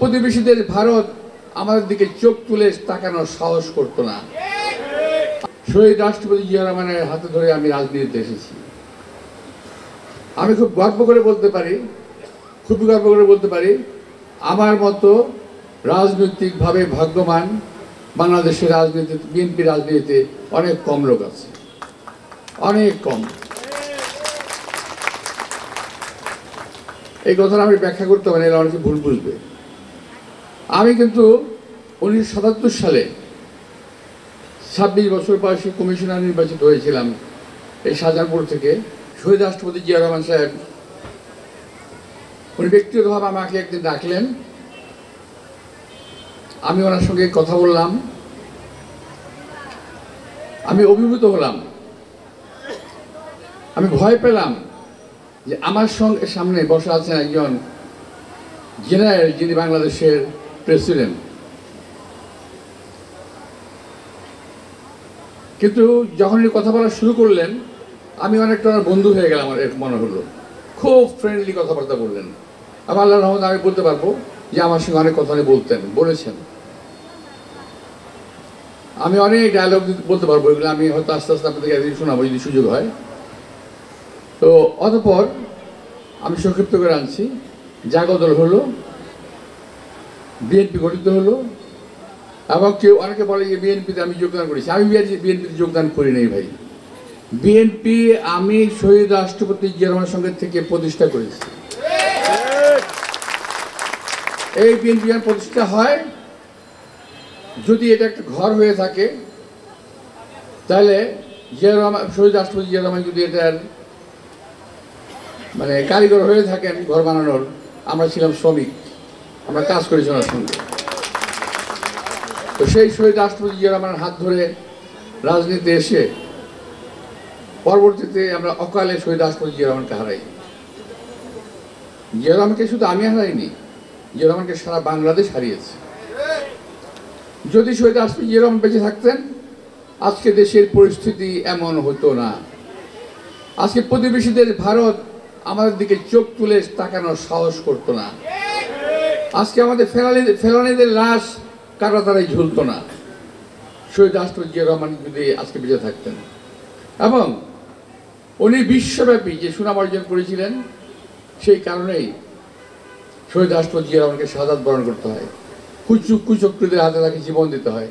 প্রতিবেশী দেশ ভারত আমাদের দিকে চোখ তুলে তাকানোর সাহস করত না। শহীদ রাষ্ট্রপতি জিয়া রহমানের হাতে ধরে আমি রাজনীতিতে এসেছি। আমি খুব গর্ব করে বলতে পারি, আমার মতো রাজনৈতিকভাবে ভাগ্যবান বাংলাদেশের রাজনীতি, বিএনপি রাজনীতিতে অনেক কম লোক আছে, অনেক কম। এই কথাটা আমি ব্যাখ্যা করতে পারি, এরা অনেকে ভুল বুঝবে। আমি কিন্তু 1977 সালে 26 বছর বয়সে কমিশনার নির্বাচিত হয়েছিলাম এই শাহজাহানপুর থেকে। শহীদ রাষ্ট্রপতি জিয়া রহমান সাহেব উনি ব্যক্তিগতভাবে আমাকে একদিন ডাকলেন, আমি ওনার সঙ্গে কথা বললাম, আমি অভিভূত হলাম, আমি ভয় পেলাম যে আমার সঙ্গে সামনে বসে আছেন একজন জেনারেল, যিনি বাংলাদেশের প্রেসিডেন্ট। কিন্তু যখন কথা বলা শুরু করলেন, আমি অনেকটা বন্ধু হয়ে গেলাম, আমার মনে হলো। খুব ফ্রেন্ডলি কথাবার্তা বললেন। আমার আল্লাহর রহমতে আমি বলতে পারবো যে আমার সঙ্গে অনেক কথা বলেছেন। আমি অনেক ডায়লগ বলতে পারবো, এগুলো আমি হয়তো আস্তে আস্তে আপনাদেরকে একদিন শোনাবো যদি সুযোগ হয়। তো অতঃপর আমি সংক্ষিপ্ত করে আনছি, জাগো দল হলো, বিএনপি গঠিত হলো, এবং অনেকে বলে যে বিএনপিতে আমি যোগদান করেছি। আমি বিএনপিতে যোগদান করি নাই ভাই। বিএনপি আমি শহীদ রাষ্ট্রপতি জিয়া রহমানের সঙ্গে থেকে প্রতিষ্ঠা করেছি। এই বিএনপি প্রতিষ্ঠা হয়, যদি এটা একটা ঘর হয়ে থাকে, তাহলে জিয়া রহমান, শহীদ রাষ্ট্রপতি জিয়া রহমান যদি এটার মানে কারিগর হয়ে থাকেন ঘর বানানোর, আমরা ছিলাম শ্রমিক, আমরা কাজ করেছি ওনার সঙ্গে। তো সেই শহীদ রাষ্ট্রপতি জিয়া রহমানের হাত ধরে রাজনীতিতে এসে পরবর্তীতে আমরা অকালে শহীদ রাষ্ট্রপতি জিয়া রহমানকে হারাই। জিয়া রহমানকে শুধু আমি হারাইনি, জিয়া রহমানকে সারা বাংলাদেশ হারিয়েছে। যদি শহীদ রাষ্ট্রপতি জিয়া রহমান বেঁচে থাকতেন, আজকে দেশের পরিস্থিতি এমন হতো না। আজকে প্রতিবেশী দেশ ভারত আমাদের দিকে চোখ তুলে তাকানোর সাহস করত না। আজকে আমাদের ফেলানিদের লাশ কাটাতারাই ঝুলতো না, শহীদ রাষ্ট্রপতি জিয়া রহমান যদি আজকে বেঁচে থাকতেন। এবং উনি বিশ্বব্যাপী যে সুনাম অর্জন করেছিলেন, সেই কারণেই শহীদ রাষ্ট্রপতি জিয়া রহমানকে শাহাদাত বরণ করতে হয়, কুচক্রীদের হাতে তাকে জীবন দিতে হয়।